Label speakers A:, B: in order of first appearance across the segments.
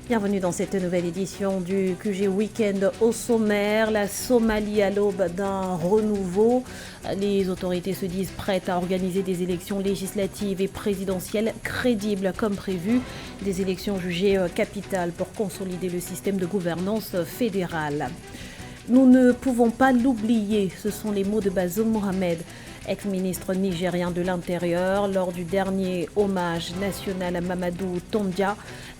A: Bienvenue dans cette nouvelle édition du QG Week-end. Au sommaire, la Somalie à l'aube d'un renouveau. Les autorités se disent prêtes à organiser des élections législatives et présidentielles crédibles comme prévu. Des élections jugées capitales pour consolider le système de gouvernance fédérale. Nous ne pouvons pas l'oublier, ce sont les mots de Bazoum Mohamed, ex-ministre nigérien de l'Intérieur, lors du dernier hommage national à Mamadou Tondia,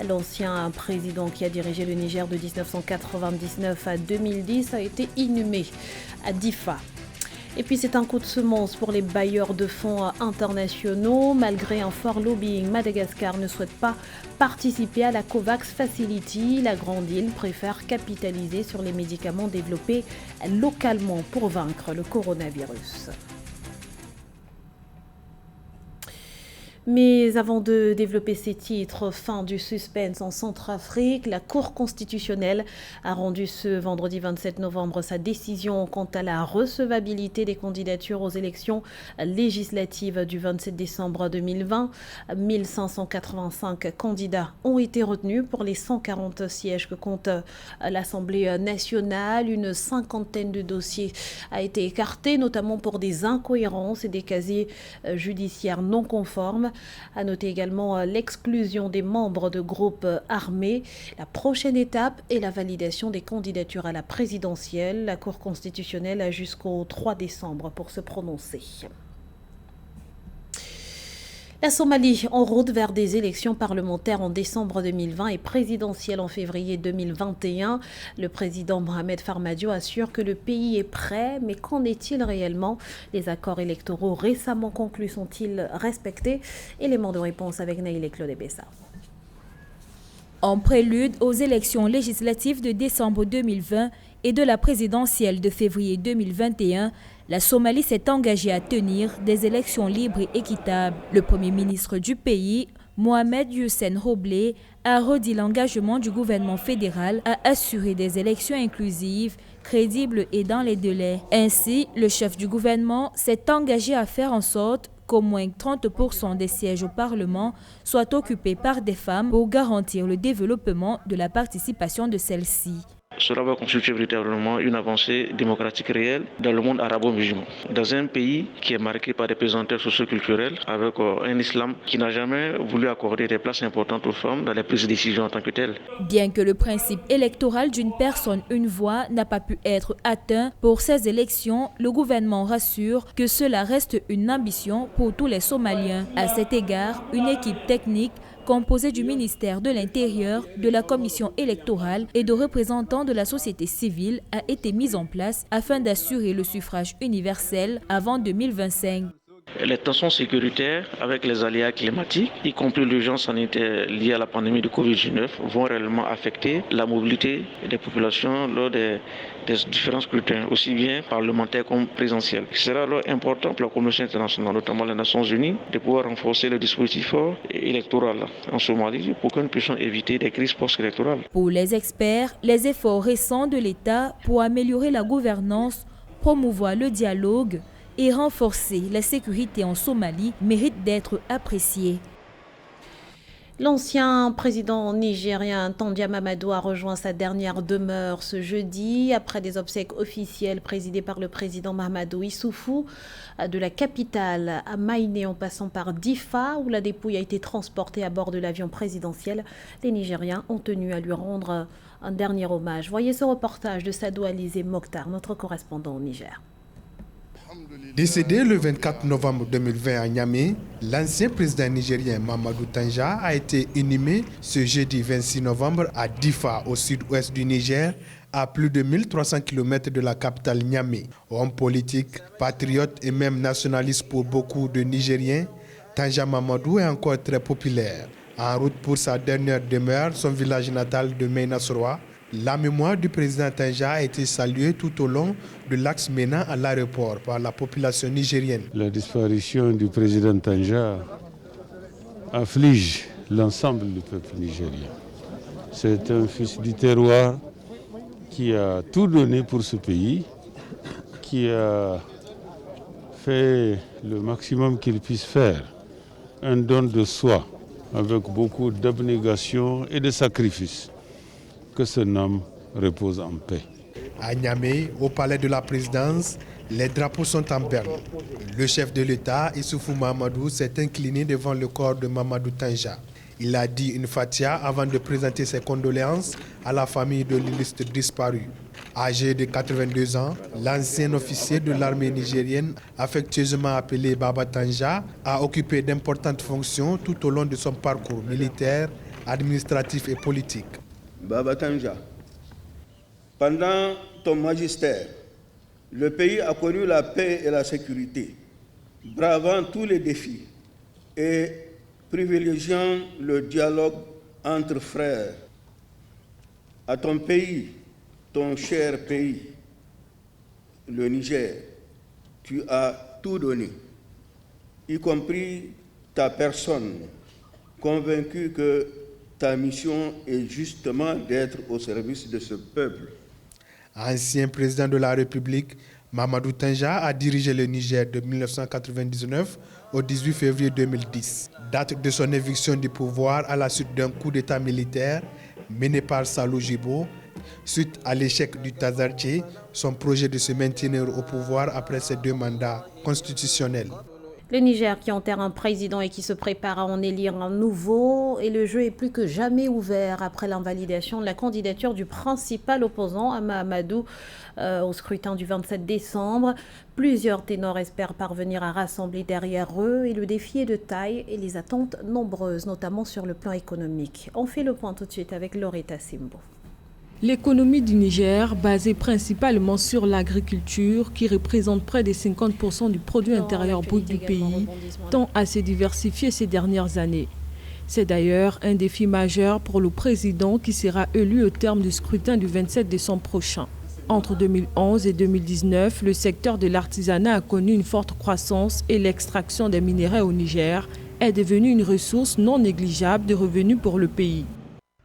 A: l'ancien président qui a dirigé le Niger de 1999 à 2010, a été inhumé à Difa. Et puis c'est un coup de semence pour les bailleurs de fonds internationaux. Malgré un fort lobbying, Madagascar ne souhaite pas participer à la COVAX Facility. La grande île préfère capitaliser sur les médicaments développés localement pour vaincre le coronavirus. Mais avant de développer ces titres, fin du suspense en Centrafrique, la Cour constitutionnelle a rendu ce vendredi 27 novembre sa décision quant à la recevabilité des candidatures aux élections législatives du 27 décembre 2020. 1585 candidats ont été retenus pour les 140 sièges que compte l'Assemblée nationale. Une cinquantaine de dossiers a été écarté, notamment pour des incohérences et des casiers judiciaires non conformes. À noter également l'exclusion des membres de groupes armés. La prochaine étape est la validation des candidatures à la présidentielle. La Cour constitutionnelle a jusqu'au 3 décembre pour se prononcer. La Somalie en route vers des élections parlementaires en décembre 2020 et présidentielles en février 2021. Le président Mohamed Farmadio assure que le pays est prêt, mais qu'en est-il réellement? Les accords électoraux récemment conclus sont-ils respectés? Élément de réponse avec Naïl et Claude Bessa.
B: En prélude aux élections législatives de décembre 2020 et de la présidentielle de février 2021, la Somalie s'est engagée à tenir des élections libres et équitables. Le premier ministre du pays, Mohamed Hussein Roble, a redit l'engagement du gouvernement fédéral à assurer des élections inclusives, crédibles et dans les délais. Ainsi, le chef du gouvernement s'est engagé à faire en sorte qu'au moins 30% des sièges au Parlement soient occupés par des femmes pour garantir le développement de la participation de celles-ci.
C: Cela va constituer véritablement une avancée démocratique réelle dans le monde arabo-musulman. Dans un pays qui est marqué par des pesanteurs socio-culturelles, avec un islam qui n'a jamais voulu accorder des places importantes aux femmes dans les prises de décision en tant que telles.
B: Bien que le principe électoral d'une personne, une voix n'a pas pu être atteint pour ces élections, le gouvernement rassure que cela reste une ambition pour tous les Somaliens. À cet égard, une équipe technique composée du ministère de l'Intérieur, de la Commission électorale et de représentants de la société civile a été mise en place afin d'assurer le suffrage universel avant 2025.
C: Les tensions sécuritaires avec les aléas climatiques, y compris l'urgence sanitaire liée à la pandémie de Covid-19, vont réellement affecter la mobilité des populations lors des différents scrutins, aussi bien parlementaires comme présidentiels. Il sera alors important pour la communauté internationale, notamment les Nations Unies, de pouvoir renforcer le dispositif électoral en Somalie pour que nous puissions éviter des crises post-électorales.
B: Pour les experts, les efforts récents de l'État pour améliorer la gouvernance, promouvoir le dialogue et renforcer la sécurité en Somalie mérite d'être apprécié.
A: L'ancien président nigérien Tondia Mamadou a rejoint sa dernière demeure ce jeudi après des obsèques officielles présidées par le président Mahamadou Issoufou de la capitale à Maïné en passant par Difa où la dépouille a été transportée à bord de l'avion présidentiel. Les Nigériens ont tenu à lui rendre un dernier hommage. Voyez ce reportage de Sadou Alizé Mokhtar, notre correspondant au Niger.
D: Décédé le 24 novembre 2020 à Niamey, l'ancien président nigérien Mamadou Tanja a été inhumé ce jeudi 26 novembre à Difa, au sud-ouest du Niger, à plus de 1300 km de la capitale Niamey. Homme politique, patriote et même nationaliste pour beaucoup de Nigériens, Tanja Mamadou est encore très populaire. En route pour sa dernière demeure, son village natal de Meina-Soroa, la mémoire du président Tanja a été saluée tout au long de l'axe menant à l'aéroport par la population nigérienne.
E: La disparition du président Tanja afflige l'ensemble du peuple nigérien. C'est un fils du terroir qui a tout donné pour ce pays, qui a fait le maximum qu'il puisse faire, un don de soi avec beaucoup d'abnégation et de sacrifice. que son âme repose en paix.
D: À Niamey, au palais de la présidence, les drapeaux sont en berne. Le chef de l'État, Issoufou Mahamadou, s'est incliné devant le corps de Mamadou Tanja. Il a dit une fatia avant de présenter ses condoléances à la famille de l'illustre disparu. Âgé de 82 ans, l'ancien officier de l'armée nigérienne, affectueusement appelé Baba Tanja, a occupé d'importantes fonctions tout au long de son parcours militaire, administratif et politique.
F: Baba Tanja, pendant ton magistère, le pays a connu la paix et la sécurité, bravant tous les défis et privilégiant le dialogue entre frères. À ton pays, ton cher pays, le Niger, tu as tout donné, y compris ta personne, convaincu que ta mission est justement d'être au service de ce peuple.
D: Ancien président de la République, Mamadou Tanja a dirigé le Niger de 1999 au 18 février 2010, date de son éviction du pouvoir à la suite d'un coup d'État militaire mené par Salou Jibo, suite à l'échec du Tazarché, son projet de se maintenir au pouvoir après ses 2 mandats constitutionnels.
A: Le Niger qui enterre un président et qui se prépare à en élire un nouveau, et le jeu est plus que jamais ouvert après l'invalidation de la candidature du principal opposant à Mahamadou au scrutin du 27 décembre. Plusieurs ténors espèrent parvenir à rassembler derrière eux et le défi est de taille et les attentes nombreuses, notamment sur le plan économique. On fait le point tout de suite avec Loretta Simbo.
G: L'économie du Niger, basée principalement sur l'agriculture, qui représente près de 50% du produit intérieur brut du pays, tend à se diversifier ces dernières années. C'est d'ailleurs un défi majeur pour le président qui sera élu au terme du scrutin du 27 décembre prochain. Entre 2011 et 2019, le secteur de l'artisanat a connu une forte croissance et l'extraction des minerais au Niger est devenue une ressource non négligeable de revenus pour le pays.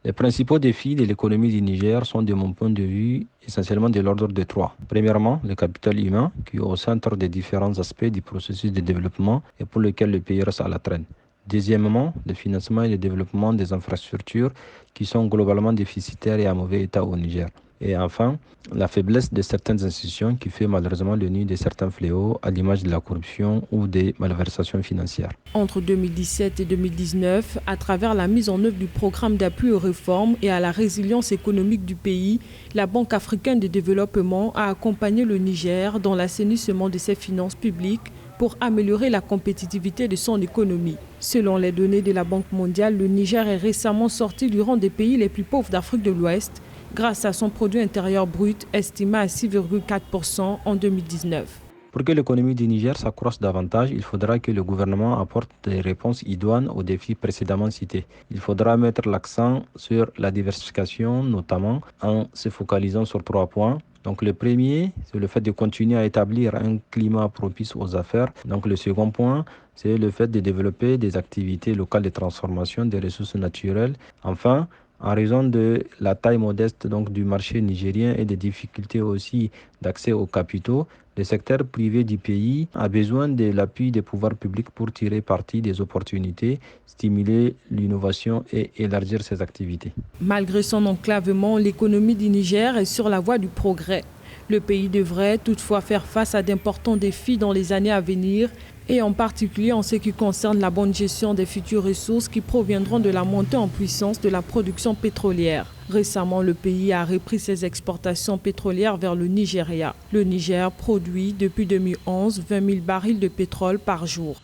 H: Les principaux défis de l'économie du Niger sont, de mon point de vue, essentiellement de l'ordre de 3. Premièrement, le capital humain, qui est au centre des différents aspects du processus de développement et pour lequel le pays reste à la traîne. Deuxièmement, le financement et le développement des infrastructures qui sont globalement déficitaires et à mauvais état au Niger. Et enfin, la faiblesse de certaines institutions qui fait malheureusement le nid de certains fléaux à l'image de la corruption ou des malversations financières.
G: Entre 2017 et 2019, à travers la mise en œuvre du programme d'appui aux réformes et à la résilience économique du pays, la Banque africaine de développement a accompagné le Niger dans l'assainissement de ses finances publiques pour améliorer la compétitivité de son économie. Selon les données de la Banque mondiale, le Niger est récemment sorti du rang des pays les plus pauvres d'Afrique de l'Ouest grâce à son produit intérieur brut estimé à 6,4% en 2019.
H: Pour que l'économie du Niger s'accroisse davantage, il faudra que le gouvernement apporte des réponses idoines aux défis précédemment cités. Il faudra mettre l'accent sur la diversification, notamment en se focalisant sur 3 points. Donc le premier, c'est le fait de continuer à établir un climat propice aux affaires. Donc le second point, c'est le fait de développer des activités locales de transformation des ressources naturelles. Enfin, en raison de la taille modeste du marché nigérien et des difficultés aussi d'accès aux capitaux, le secteur privé du pays a besoin de l'appui des pouvoirs publics pour tirer parti des opportunités, stimuler l'innovation et élargir ses activités.
G: Malgré son enclavement, l'économie du Niger est sur la voie du progrès. Le pays devrait toutefois faire face à d'importants défis dans les années à venir, et en particulier en ce qui concerne la bonne gestion des futures ressources qui proviendront de la montée en puissance de la production pétrolière. Récemment, le pays a repris ses exportations pétrolières vers le Nigeria. Le Niger produit depuis 2011 20 000 barils de pétrole par jour.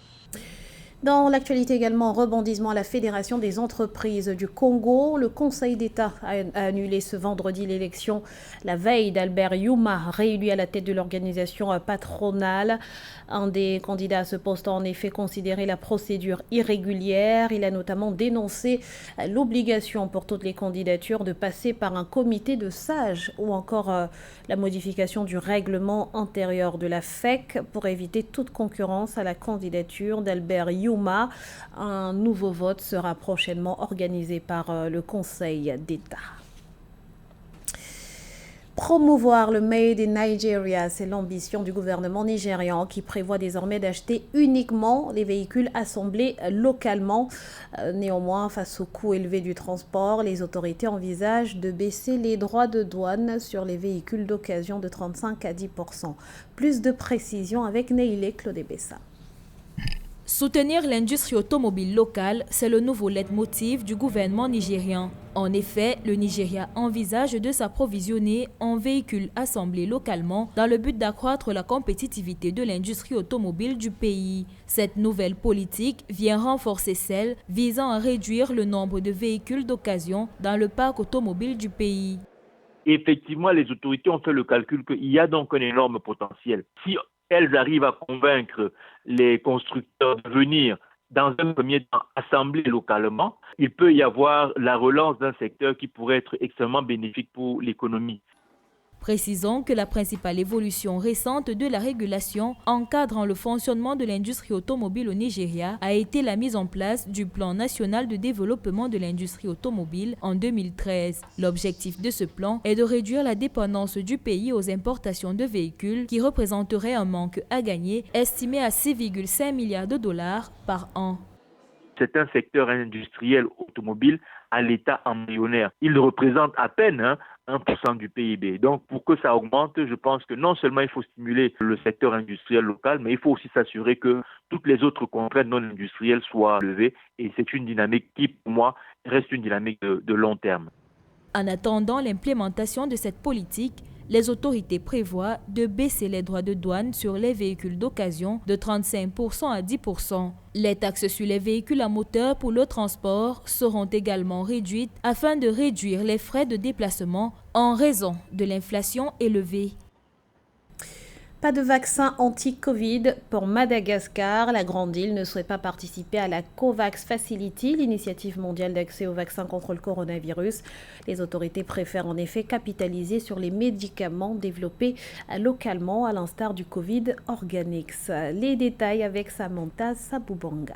A: Dans l'actualité également, rebondissement à la Fédération des entreprises du Congo. Le Conseil d'État a annulé ce vendredi l'élection la veille d'Albert Youma, réélu à la tête de l'organisation patronale. Un des candidats à ce poste a en effet considéré la procédure irrégulière. Il a notamment dénoncé l'obligation pour toutes les candidatures de passer par un comité de sages ou encore la modification du règlement intérieur de la FEC pour éviter toute concurrence à la candidature d'Albert Youma. Un nouveau vote sera prochainement organisé par le Conseil d'État. Promouvoir le Made in Nigeria, c'est l'ambition du gouvernement nigérian qui prévoit désormais d'acheter uniquement les véhicules assemblés localement. Néanmoins, face au coût élevé du transport, les autorités envisagent de baisser les droits de douane sur les véhicules d'occasion de 35 à 10%. Plus de précisions avec Neilé Claude-Bessa.
B: Soutenir l'industrie automobile locale, c'est le nouveau leitmotiv du gouvernement nigérian. En effet, le Nigeria envisage de s'approvisionner en véhicules assemblés localement dans le but d'accroître la compétitivité de l'industrie automobile du pays. Cette nouvelle politique vient renforcer celle visant à réduire le nombre de véhicules d'occasion dans le parc automobile du pays.
I: Effectivement, les autorités ont fait le calcul qu'il y a donc un énorme potentiel. Si elles arrivent à convaincre les constructeurs de venir, dans un premier temps, assembler localement, il peut y avoir la relance d'un secteur qui pourrait être extrêmement bénéfique pour l'économie.
B: Précisons que la principale évolution récente de la régulation encadrant le fonctionnement de l'industrie automobile au Nigeria a été la mise en place du Plan national de développement de l'industrie automobile en 2013. L'objectif de ce plan est de réduire la dépendance du pays aux importations de véhicules qui représenterait un manque à gagner estimé à 6,5 milliards de dollars par an.
I: C'est un secteur industriel automobile à l'état embryonnaire. Il représente à peine 1% du PIB. Donc, pour que ça augmente, je pense que non seulement il faut stimuler le secteur industriel local, mais il faut aussi s'assurer que toutes les autres contraintes non industrielles soient levées. Et c'est une dynamique qui, pour moi, reste une dynamique de long terme.
B: En attendant l'implémentation de cette politique, les autorités prévoient de baisser les droits de douane sur les véhicules d'occasion de 35% à 10%. Les taxes sur les véhicules à moteur pour le transport seront également réduites afin de réduire les frais de déplacement en raison de l'inflation élevée.
A: Pas de vaccin anti-Covid pour Madagascar. La Grande Île ne souhaite pas participer à la COVAX Facility, l'initiative mondiale d'accès aux vaccins contre le coronavirus. Les autorités préfèrent en effet capitaliser sur les médicaments développés localement, à l'instar du Covid Organix. Les détails avec Samantha Saboubanga.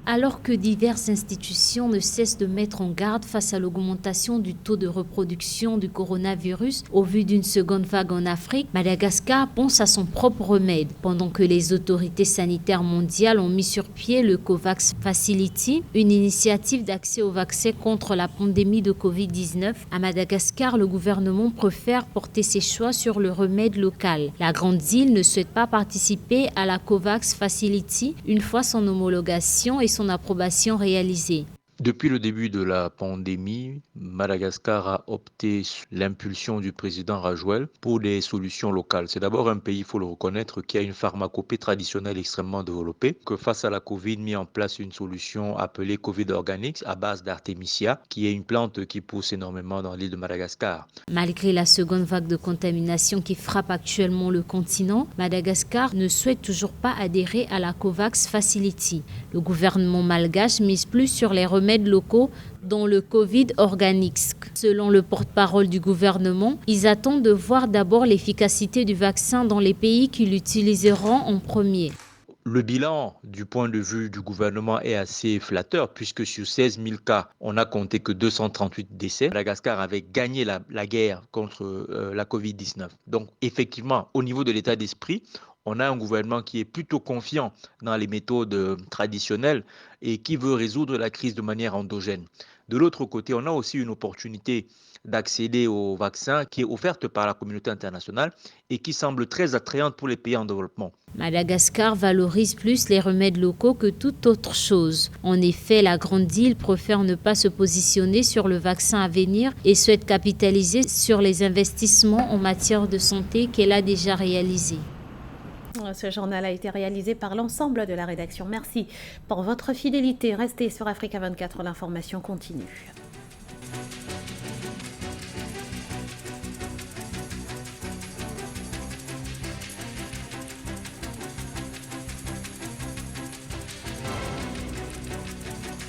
J: Alors que diverses institutions ne cessent de mettre en garde face à l'augmentation du taux de reproduction du coronavirus au vu d'une seconde vague en Afrique, Madagascar pense à son propre remède. Pendant que les autorités sanitaires mondiales ont mis sur pied le COVAX Facility, une initiative d'accès au vaccin contre la pandémie de Covid-19, à Madagascar, le gouvernement préfère porter ses choix sur le remède local. La Grande Île ne souhaite pas participer à la COVAX Facility une fois son homologation et son approbation réalisée.
K: Depuis le début de la pandémie, Madagascar a opté sur l'impulsion du président Rajoel pour des solutions locales. C'est d'abord un pays, il faut le reconnaître, qui a une pharmacopée traditionnelle extrêmement développée, que face à la Covid, mis en place une solution appelée Covid Organix à base d'Artemisia, qui est une plante qui pousse énormément dans l'île de Madagascar.
J: Malgré la seconde vague de contamination qui frappe actuellement le continent, Madagascar ne souhaite toujours pas adhérer à la COVAX Facility. Le gouvernement malgache mise plus sur les remèdes locaux dont le Covid Organix. Selon le porte-parole du gouvernement, ils attendent de voir d'abord l'efficacité du vaccin dans les pays qui l'utiliseront en premier.
K: Le bilan du point de vue du gouvernement est assez flatteur puisque sur 16 000 cas, on n'a compté que 238 décès. Madagascar avait gagné la guerre contre la Covid-19. Donc effectivement, au niveau de l'état d'esprit, on a un gouvernement qui est plutôt confiant dans les méthodes traditionnelles et qui veut résoudre la crise de manière endogène. De l'autre côté, on a aussi une opportunité d'accéder au vaccin qui est offerte par la communauté internationale et qui semble très attrayante pour les pays en développement.
J: Madagascar valorise plus les remèdes locaux que toute autre chose. En effet, la Grande Île préfère ne pas se positionner sur le vaccin à venir et souhaite capitaliser sur les investissements en matière de santé qu'elle a déjà réalisés.
A: Ce journal a été réalisé par l'ensemble de la rédaction. Merci pour votre fidélité. Restez sur Africa 24, l'information continue.